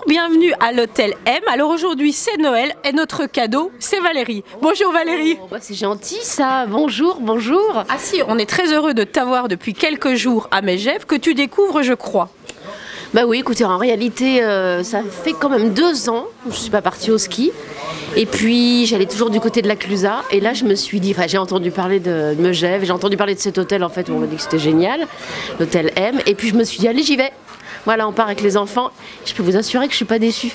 bienvenue à l'hôtel M. Alors aujourd'hui c'est Noël et notre cadeau c'est Valérie. Bonjour Valérie. Oh, bah c'est gentil ça, bonjour, bonjour. Ah si, on est très heureux de t'avoir depuis quelques jours à Megève, que tu découvres je crois. Bah oui, écoutez, en réalité, ça fait quand même 2 ans que je ne suis pas partie au ski. Et puis, j'allais toujours du côté de la Clusaz. Et là, je me suis dit, j'ai entendu parler de Megève, j'ai entendu parler de cet hôtel, en fait, où on m'a dit que c'était génial, l'hôtel M. Et puis, je me suis dit, allez, j'y vais. Voilà, on part avec les enfants. Je peux vous assurer que je ne suis pas déçue.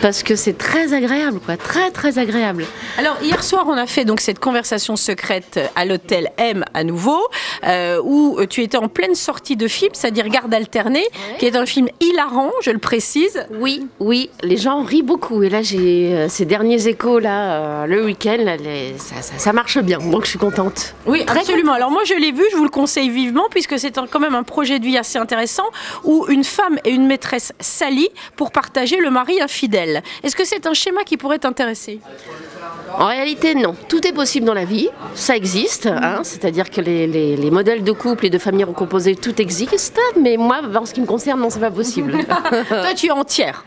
Parce que c'est très agréable, quoi. Très, très agréable. Alors, hier soir, on a fait donc cette conversation secrète à l'hôtel M à nouveau, où tu étais en pleine sortie de film, c'est-à-dire Garde alternée, qui est un film hilarant, je le précise. Oui, oui, les gens rient beaucoup. Et là, j'ai ces derniers échos, là, le week-end, là, ça marche bien. Donc, je suis contente. Oui, absolument. Alors, moi, je l'ai vu, je vous le conseille vivement, puisque c'est quand même un projet de vie assez intéressant, où une femme et une maîtresse s'allient pour partager le mari infidèle. Est-ce que c'est un schéma qui pourrait t'intéresser ? En réalité, non. Tout est possible dans la vie. Ça existe. Hein, c'est-à-dire que les modèles de couple et de famille recomposées, tout existe. Mais moi, en ce qui me concerne, non, c'est pas possible. Toi, tu es entière.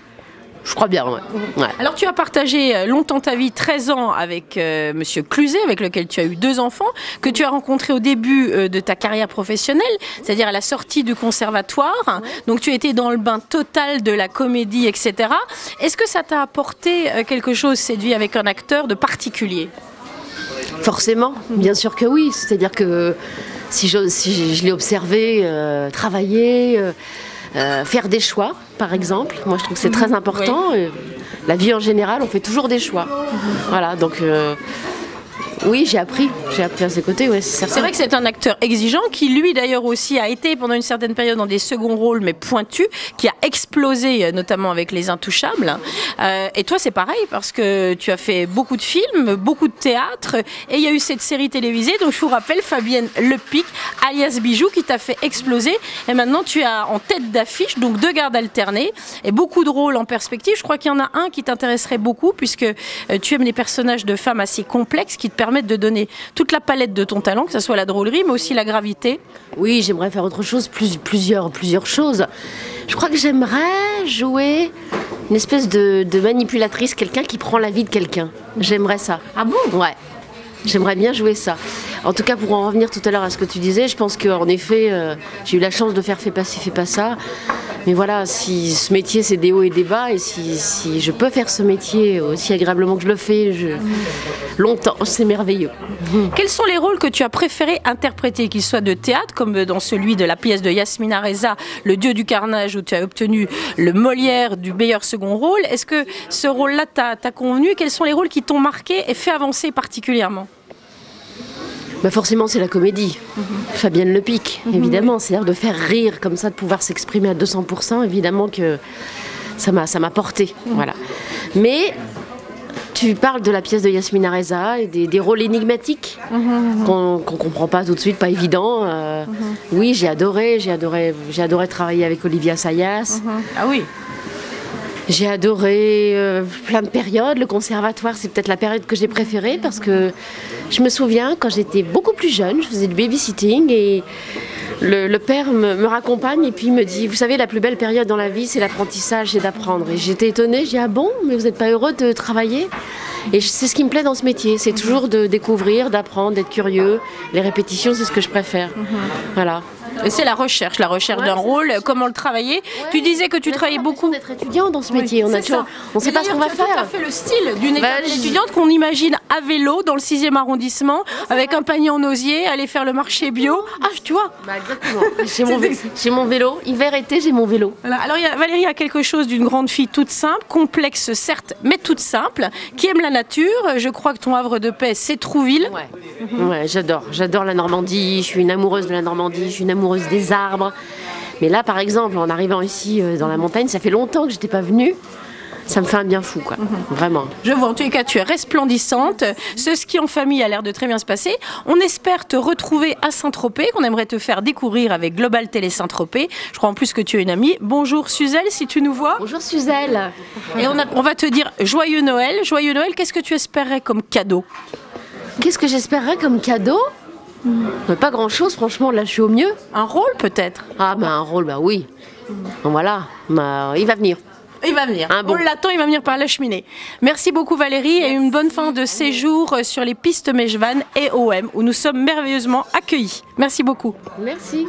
Je crois bien, ouais. Ouais. Alors, tu as partagé longtemps ta vie, 13 ans, avec Monsieur Cluzet, avec lequel tu as eu 2 enfants, que tu as rencontré au début de ta carrière professionnelle, c'est-à-dire à la sortie du conservatoire. Donc, tu étais dans le bain total de la comédie, etc. Est-ce que ça t'a apporté quelque chose, cette vie avec un acteur de particulier ? Forcément, bien sûr que oui. C'est-à-dire que si je l'ai observé, travailler... faire des choix, par exemple. Moi, je trouve que c'est très important. Oui. La vie en général, on fait toujours des choix. Voilà, donc oui, j'ai appris à ses côtés. Ouais, c'est vrai que c'est un acteur exigeant qui, lui, d'ailleurs aussi, a été pendant une certaine période dans des seconds rôles, mais pointus, qui a explosé, notamment avec Les Intouchables. Et toi, c'est pareil, parce que tu as fait beaucoup de films, beaucoup de théâtre, et il y a eu cette série télévisée, donc je vous rappelle, Fabienne Lepic, alias Bijou, qui t'a fait exploser. Et maintenant, tu as en tête d'affiche, donc 2 gardes alternés, et beaucoup de rôles en perspective. Je crois qu'il y en a un qui t'intéresserait beaucoup, puisque tu aimes les personnages de femmes assez complexes, qui te permettent de donner toute la palette de ton talent, que ce soit la drôlerie, mais aussi la gravité. Oui, j'aimerais faire autre chose, plusieurs choses. Je crois que j'aimerais jouer une espèce de manipulatrice, quelqu'un qui prend la vie de quelqu'un. J'aimerais ça. Ah bon ? Ouais. J'aimerais bien jouer ça. En tout cas, pour en revenir tout à l'heure à ce que tu disais, je pense qu'en effet, j'ai eu la chance de faire Fais pas ci, fais pas ça. Mais voilà, si ce métier, c'est des hauts et des bas, et si je peux faire ce métier aussi agréablement que je le fais, longtemps, c'est merveilleux. Quels sont les rôles que tu as préféré interpréter, qu'ils soient de théâtre, comme dans celui de la pièce de Yasmina Reza, Le Dieu du carnage, où tu as obtenu le Molière du meilleur second rôle. Est-ce que ce rôle-là t'a convenu ? Quels sont les rôles qui t'ont marqué et fait avancer particulièrement ? Bah forcément, c'est la comédie. Fabienne Lepic, évidemment. C'est-à-dire de faire rire comme ça, de pouvoir s'exprimer à 200%, évidemment que ça m'a porté. Voilà. Mais tu parles de la pièce de Yasmina Reza et des rôles énigmatiques qu'on comprend pas tout de suite, pas évident. Oui, j'ai adoré travailler avec Olivia Assayas. Ah oui. J'ai adoré plein de périodes. Le conservatoire, c'est peut-être la période que j'ai préférée parce que je me souviens, quand j'étais beaucoup plus jeune, je faisais du babysitting et le père me raccompagne et puis me dit, vous savez, la plus belle période dans la vie, c'est l'apprentissage, c'est d'apprendre. Et j'étais étonnée, je dis, ah bon, mais vous n'êtes pas heureux de travailler ? Et c'est ce qui me plaît dans ce métier, c'est toujours de découvrir, d'apprendre, d'être curieux. Les répétitions, c'est ce que je préfère. Voilà. Et c'est la recherche d'un rôle, comment le travailler. Tu disais que tu travaillais beaucoup. D'être étudiant dans ce métier, on ne sait pas ce qu'on va faire. Tu as fait le style d'une étudiante qu'on imagine à vélo dans le 6e arrondissement, avec un panier en osier, aller faire le marché bio. Ah, tu vois. Exactement. J'ai mon vélo, hiver-été, j'ai mon vélo. Voilà. Alors Valérie a quelque chose d'une grande fille toute simple, complexe certes, mais toute simple, qui aime la nature. Je crois que ton havre de paix, c'est Trouville. Ouais, j'adore la Normandie, je suis une amoureuse de la Normandie, je suis une amoureuse des arbres. Mais là, par exemple, en arrivant ici dans la montagne, ça fait longtemps que je n'étais pas venue. Ça me fait un bien fou, quoi. Vraiment. Je vois, en tous les cas, tu es resplendissante. Ce ski en famille a l'air de très bien se passer. On espère te retrouver à Saint-Tropez, qu'on aimerait te faire découvrir avec Global Télé Saint-Tropez. Je crois en plus que tu es une amie. Bonjour Suzelle, si tu nous vois. Bonjour Suzelle. Et on va te dire joyeux Noël. Joyeux Noël, qu'est-ce que tu espérerais comme cadeau ? Qu'est-ce que j'espérerais comme cadeau ? Pas grand-chose, franchement, là je suis au mieux. Un rôle peut-être ? Ah, un rôle, oui. Bon, voilà, il va venir. Il va venir. Un bon. On l'attend, il va venir par la cheminée. Merci beaucoup Valérie et une bonne fin de séjour sur les pistes Mejvan et OM où nous sommes merveilleusement accueillis. Merci beaucoup. Merci.